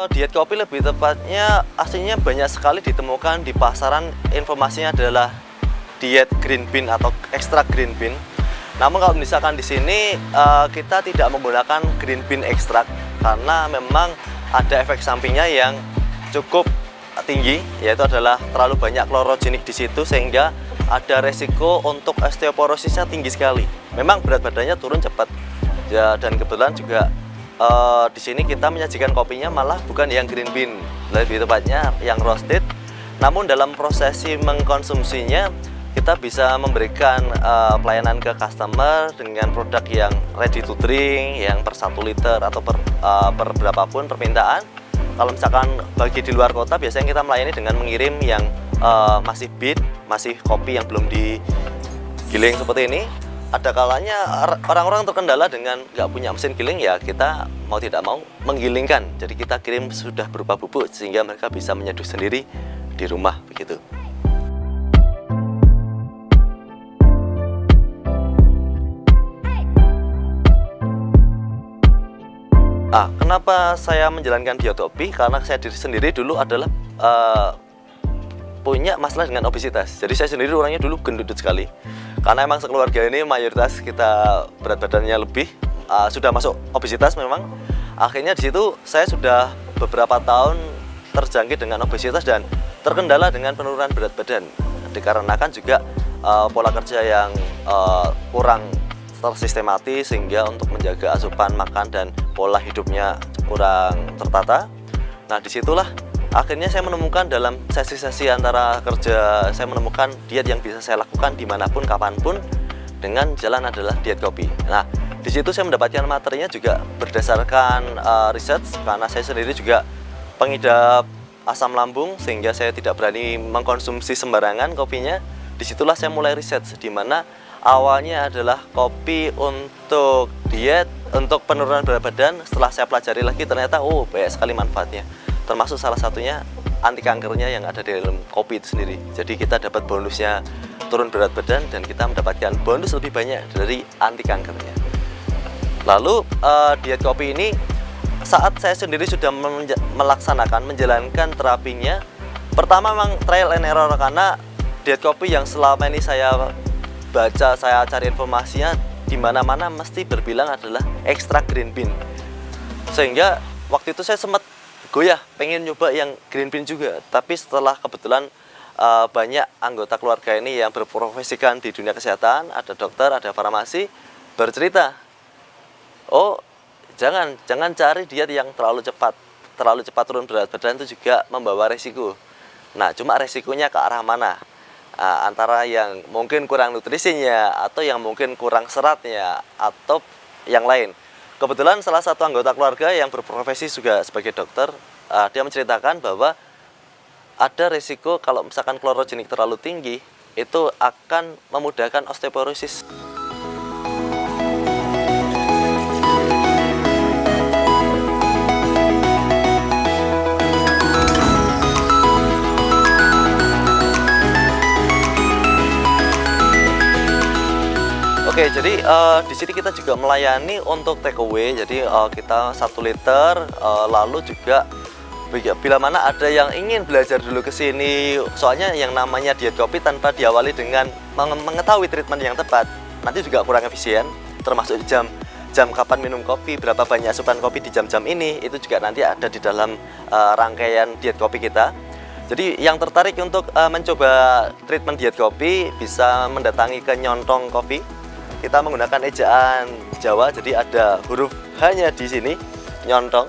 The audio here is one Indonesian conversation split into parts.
Diet kopi lebih tepatnya aslinya banyak sekali ditemukan di pasaran. Informasinya adalah diet green bean atau ekstrak green bean. Namun kalau misalkan di sini kita tidak menggunakan green bean ekstrak karena memang ada efek sampingnya yang cukup tinggi, yaitu adalah terlalu banyak klorogenik di situ sehingga ada resiko untuk osteoporosisnya tinggi sekali. Memang berat badannya turun cepat. Ya, dan kebetulan juga di sini kita menyajikan kopinya malah bukan yang green bean, lebih tepatnya yang roasted. Namun dalam prosesi mengkonsumsinya kita bisa memberikan pelayanan ke customer dengan produk yang ready to drink, yang per 1 liter atau per berapapun permintaan. Kalau misalkan bagi di luar kota biasanya kita melayani dengan mengirim yang masih bean, masih kopi yang belum digiling seperti ini. Ada kalanya orang-orang terkendala dengan nggak punya mesin giling, ya kita mau tidak mau menggilingkan. Jadi kita kirim sudah berupa bubuk sehingga mereka bisa menyeduh sendiri di rumah begitu. Kenapa saya menjalankan diet kopi? Karena saya sendiri dulu adalah punya masalah dengan obesitas. Jadi saya sendiri orangnya dulu gendut sekali. Karena emang sekeluarga ini mayoritas kita berat badannya lebih, sudah masuk obesitas memang. Akhirnya di situ saya sudah beberapa tahun terjangkit dengan obesitas dan terkendala dengan penurunan berat badan. Dikarenakan juga pola kerja yang kurang tersistematis sehingga untuk menjaga asupan makan dan pola hidupnya kurang tertata. Nah, disitulah akhirnya saya menemukan dalam sesi-sesi antara kerja, saya menemukan diet yang bisa saya lakukan dimanapun, kapanpun, dengan jalan adalah diet kopi. Nah, di situ saya mendapatkan materinya juga berdasarkan riset, karena saya sendiri juga pengidap asam lambung, sehingga saya tidak berani mengkonsumsi sembarangan kopinya. Disitulah saya mulai riset, di mana awalnya adalah kopi untuk diet, untuk penurunan berat badan. Setelah saya pelajari lagi ternyata banyak sekali manfaatnya. Termasuk salah satunya anti kankernya yang ada di dalam kopi itu sendiri. Jadi kita dapat bonusnya turun berat badan dan kita mendapatkan bonus lebih banyak dari anti kankernya. Lalu diet kopi ini saat saya sendiri sudah melaksanakan, menjalankan terapinya, pertama memang trial and error, karena diet kopi yang selama ini saya baca, saya cari informasinya di mana-mana mesti berbilang adalah ekstrak green bean. Sehingga waktu itu saya sempat goyah pengen nyoba yang green bean juga, tapi setelah kebetulan banyak anggota keluarga ini yang berprofesikan di dunia kesehatan, ada dokter, ada farmasi, bercerita, jangan cari diet yang terlalu cepat turun berat badan, itu juga membawa resiko. Nah, cuma resikonya ke arah mana? Antara yang mungkin kurang nutrisinya, atau yang mungkin kurang seratnya, atau yang lain. Kebetulan salah satu anggota keluarga yang berprofesi juga sebagai dokter, dia menceritakan bahwa ada risiko kalau misalkan klorogenik terlalu tinggi, itu akan memudahkan osteoporosis. Oke, jadi di sini kita juga melayani untuk take away. Jadi kita 1 liter, lalu juga bila mana ada yang ingin belajar dulu ke sini, soalnya yang namanya diet kopi tanpa diawali dengan mengetahui treatment yang tepat, nanti juga kurang efisien. Termasuk jam kapan minum kopi, berapa banyak asupan kopi di jam-jam ini, itu juga nanti ada di dalam rangkaian diet kopi kita. Jadi yang tertarik untuk mencoba treatment diet kopi bisa mendatangi ke Nyontong Kopi. Kita menggunakan ejaan Jawa, jadi ada huruf H-nya di sini, Nyontong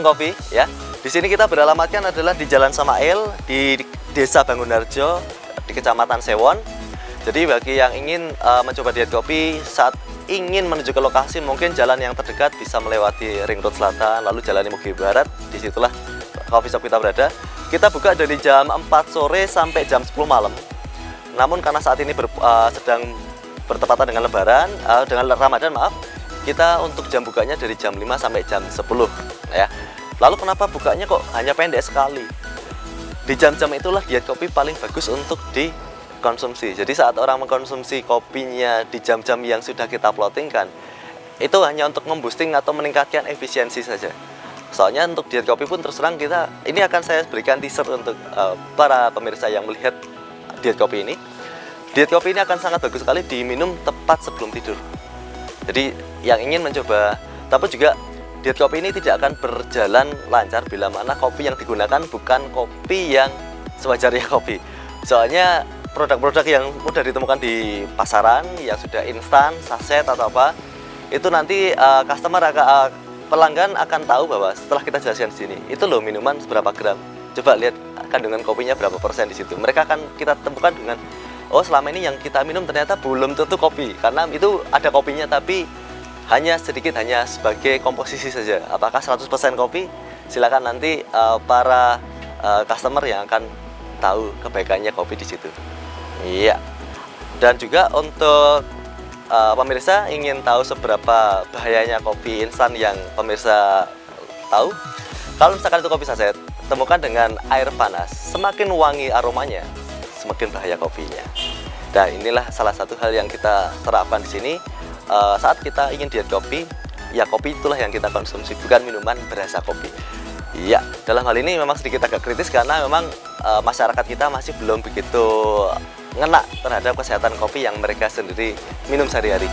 Kopi ya. Di sini kita beralamatkan adalah di Jalan Samail di Desa Bangunarjo di Kecamatan Sewon. Jadi bagi yang ingin mencoba diet kopi, saat ingin menuju ke lokasi, mungkin jalan yang terdekat bisa melewati Ring Road Selatan, lalu Jalan Mugi Barat. Disitulah coffee shop kita berada. Kita buka dari jam 4 sore sampai jam 10 malam. Namun karena saat ini sedang bertepatan dengan Lebaran, dengan Ramadan maaf, kita untuk jam bukanya dari jam 5 sampai jam 10 ya. Lalu kenapa bukanya kok hanya pendek sekali? Di jam-jam itulah diet kopi paling bagus untuk dikonsumsi. Jadi saat orang mengkonsumsi kopinya di jam-jam yang sudah kita plottingkan, itu hanya untuk memboosting atau meningkatkan efisiensi saja. Soalnya untuk diet kopi pun terus terang ini akan saya berikan teaser untuk para pemirsa yang melihat diet kopi ini. Diet kopi ini akan sangat bagus sekali diminum tepat sebelum tidur. Jadi yang ingin mencoba, tapi juga diet kopi ini tidak akan berjalan lancar bila mana kopi yang digunakan bukan kopi yang sewajarnya kopi. Soalnya produk-produk yang mudah ditemukan di pasaran yang sudah instan, saset atau apa, itu nanti pelanggan akan tahu bahwa setelah kita jelaskan di sini, itu loh minuman seberapa gram. Coba lihat kandungan kopinya berapa persen di situ. Mereka akan kita temukan dengan, oh selama ini yang kita minum ternyata belum tentu kopi, karena itu ada kopinya tapi hanya sedikit, hanya sebagai komposisi saja. Apakah 100% kopi? Silakan nanti para customer yang akan tahu kebaikannya kopi di situ. Iya. Dan juga untuk pemirsa ingin tahu seberapa bahayanya kopi instan yang pemirsa tahu, kalau misalkan itu kopi saset, temukan dengan air panas. Semakin wangi aromanya, semakin bahaya kopinya. Dan inilah salah satu hal yang kita terapkan di sini saat kita ingin diet kopi. Ya kopi itulah yang kita konsumsi, bukan minuman berasa kopi. Iya, dalam hal ini memang sedikit agak kritis karena memang masyarakat kita masih belum begitu ngena terhadap kesehatan kopi yang mereka sendiri minum sehari-hari.